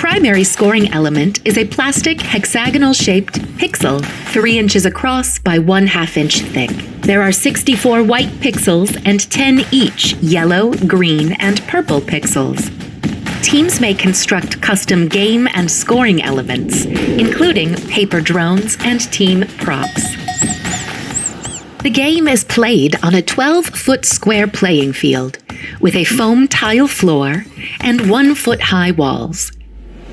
primary scoring element is a plastic hexagonal-shaped pixel, 3 inches across by 1/2 inch thick. There are 64 white pixels and 10 each yellow, green, and purple pixels. Teams may construct custom game and scoring elements, including paper drones and team props. The game is played on a 12-foot square playing field with a foam tile floor and 1-foot-high walls.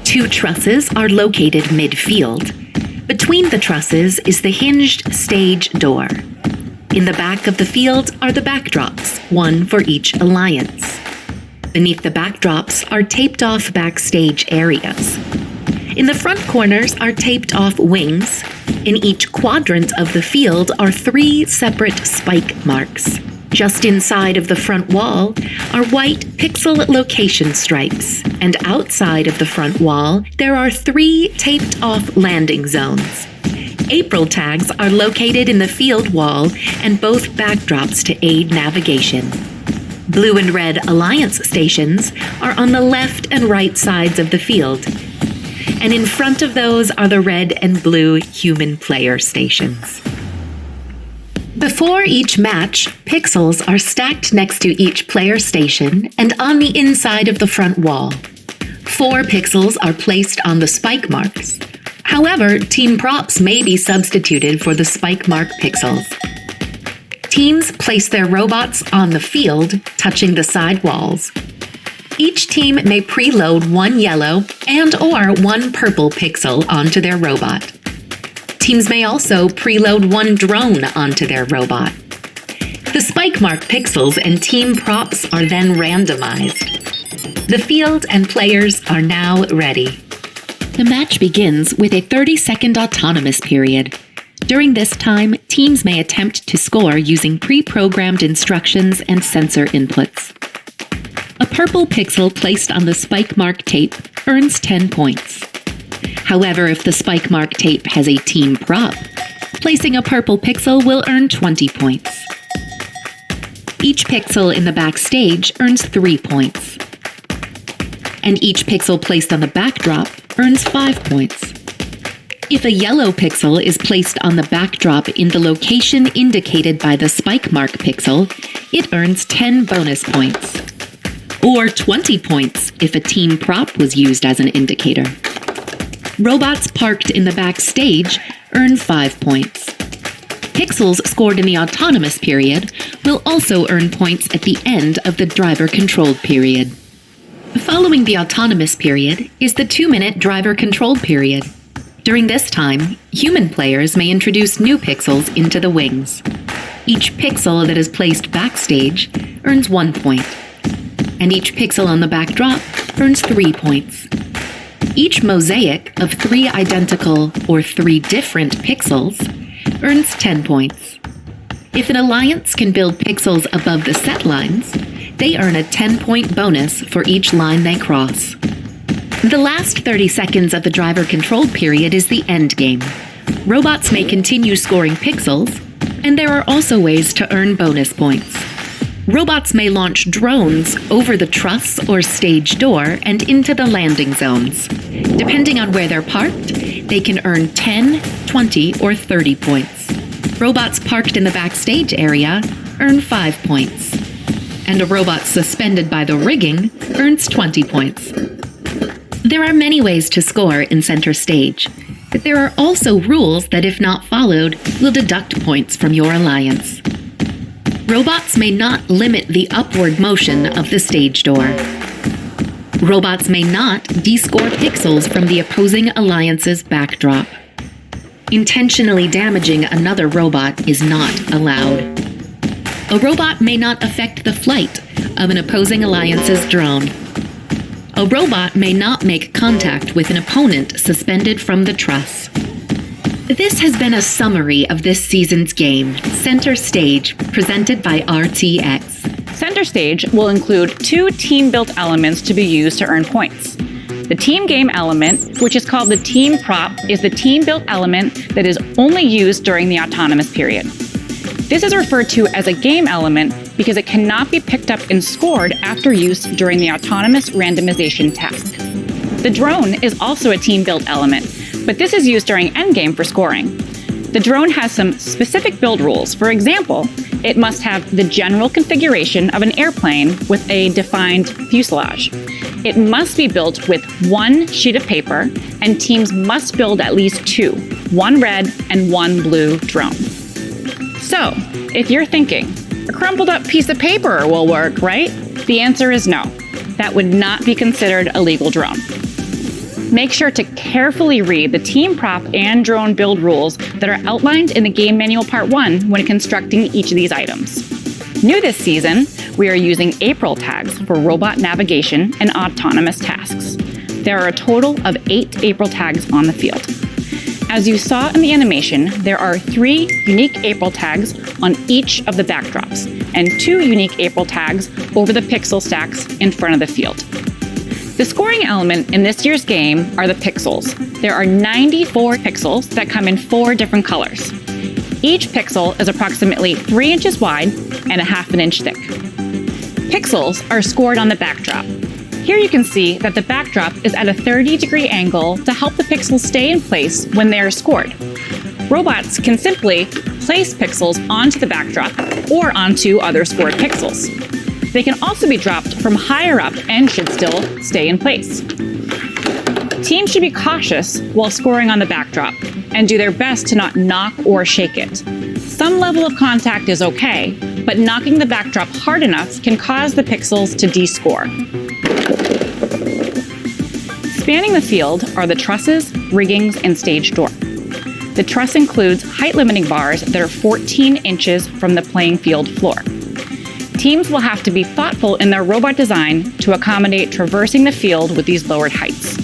2 trusses are located midfield. Between the trusses is the hinged stage door. In the back of the field are the backdrops, 1 for each alliance. Beneath the backdrops are taped-off backstage areas. In the front corners are taped-off wings. In each quadrant of the field are 3 separate spike marks. Just inside of the front wall are white pixel location stripes, and outside of the front wall there are 3 taped-off landing zones. April tags are located in the field wall and both backdrops to aid navigation. Blue and red alliance stations are on the left and right sides of the field, and in front of those are the red and blue human player stations. Before each match, pixels are stacked next to each player station and on the inside of the front wall. 4 pixels are placed on the spike marks. However, team props may be substituted for the spike mark pixels. Teams place their robots on the field, touching the side walls. Each team may preload 1 yellow and/or 1 purple pixel onto their robot. Teams may also preload 1 drone onto their robot. The spike mark pixels and team props are then randomized. The field and players are now ready. The match begins with a 30-second autonomous period. During this time, teams may attempt to score using pre-programmed instructions and sensor inputs. A purple pixel placed on the spike mark tape earns 10 points. However, if the spike mark tape has a team prop, placing a purple pixel will earn 20 points. Each pixel in the backstage earns 3 points. And each pixel placed on the backdrop earns 5 points. If a yellow pixel is placed on the backdrop in the location indicated by the spike mark pixel, it earns 10 bonus points. Or 20 points if a team prop was used as an indicator. Robots parked in the backstage earn 5 points. Pixels scored in the autonomous period will also earn points at the end of the driver-controlled period. Following the autonomous period is the 2-minute driver-controlled period. During this time, human players may introduce new pixels into the wings. Each pixel that is placed backstage earns 1 point, and each pixel on the backdrop earns 3 points. Each mosaic of 3 identical or 3 different pixels earns 10 points. If an alliance can build pixels above the set lines, they earn a 10-point bonus for each line they cross. The last 30 seconds of the driver-controlled period is the end game. Robots may continue scoring pixels, and there are also ways to earn bonus points. Robots may launch drones over the truss or stage door and into the landing zones. Depending on where they're parked, they can earn 10, 20, or 30 points. Robots parked in the backstage area earn 5 points. And a robot suspended by the rigging earns 20 points. There are many ways to score in Center Stage, but there are also rules that, if not followed, will deduct points from your alliance. Robots may not limit the upward motion of the stage door. Robots may not descore pixels from the opposing alliance's backdrop. Intentionally damaging another robot is not allowed. A robot may not affect the flight of an opposing alliance's drone. A robot may not make contact with an opponent suspended from the truss. This has been a summary of this season's game, Center Stage, presented by RTX. Center Stage will include 2 team-built elements to be used to earn points. The team game element, which is called the team prop, is the team-built element that is only used during the autonomous period. This is referred to as a game element because it cannot be picked up and scored after use during the autonomous randomization task. The drone is also a team-built element, but this is used during endgame for scoring. The drone has some specific build rules. For example, it must have the general configuration of an airplane with a defined fuselage. It must be built with one sheet of paper, and teams must build at least two, one red and one blue drone. So, if you're thinking, a crumpled up piece of paper will work, right? The answer is no. That would not be considered a legal drone. Make sure to carefully read the team prop and drone build rules that are outlined in the Game Manual Part 1 when constructing each of these items. New this season, we are using April tags for robot navigation and autonomous tasks. There are a total of 8 April tags on the field. As you saw in the animation, there are 3 unique April tags on each of the backdrops and 2 unique April tags over the pixel stacks in front of the field. The scoring element in this year's game are the pixels. There are 94 pixels that come in 4 different colors. Each pixel is approximately 3 inches wide and a half an inch thick. Pixels are scored on the backdrop. Here you can see that the backdrop is at a 30-degree angle to help the pixels stay in place when they are scored. Robots can simply place pixels onto the backdrop or onto other scored pixels. They can also be dropped from higher up and should still stay in place. Teams should be cautious while scoring on the backdrop and do their best to not knock or shake it. Some level of contact is okay, but knocking the backdrop hard enough can cause the pixels to descore. Spanning the field are the trusses, riggings, and stage door. The truss includes height-limiting bars that are 14 inches from the playing field floor. Teams will have to be thoughtful in their robot design to accommodate traversing the field with these lowered heights.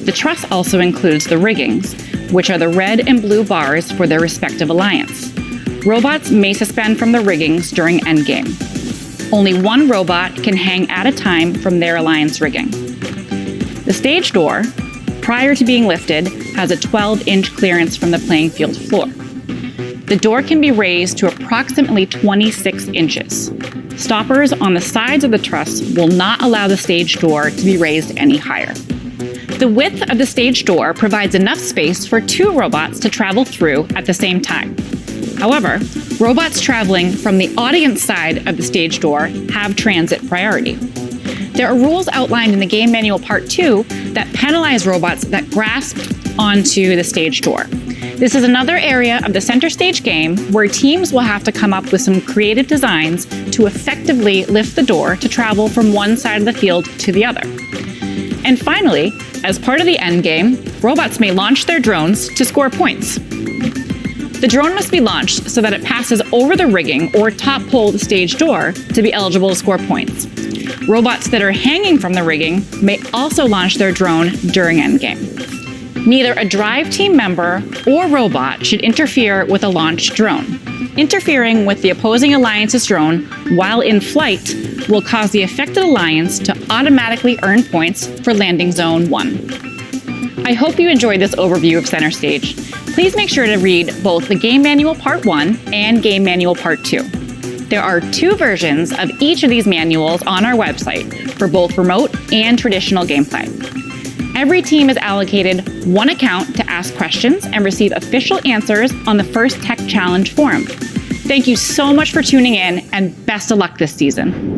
The truss also includes the riggings, which are the red and blue bars for their respective alliance. Robots may suspend from the riggings during endgame. Only one robot can hang at a time from their alliance rigging. The stage door, prior to being lifted, has a 12-inch clearance from the playing field floor. The door can be raised to approximately 26 inches. Stoppers on the sides of the truss will not allow the stage door to be raised any higher. The width of the stage door provides enough space for 2 robots to travel through at the same time. However, robots traveling from the audience side of the stage door have transit priority. There are rules outlined in the Game Manual Part 2 that penalize robots that grasp onto the stage door. This is another area of the Center Stage game where teams will have to come up with some creative designs to effectively lift the door to travel from one side of the field to the other. And finally, as part of the end game, robots may launch their drones to score points. The drone must be launched so that it passes over the rigging or top pole of the stage door to be eligible to score points. Robots that are hanging from the rigging may also launch their drone during endgame. Neither a drive team member or robot should interfere with a launched drone. Interfering with the opposing alliance's drone while in flight will cause the affected alliance to automatically earn points for landing zone 1. I hope you enjoyed this overview of Center Stage. Please make sure to read both the Game Manual Part 1 and Game Manual Part 2. There are 2 versions of each of these manuals on our website for both remote and traditional gameplay. Every team is allocated 1 account to ask questions and receive official answers on the First Tech Challenge forum. Thank you so much for tuning in, and best of luck this season.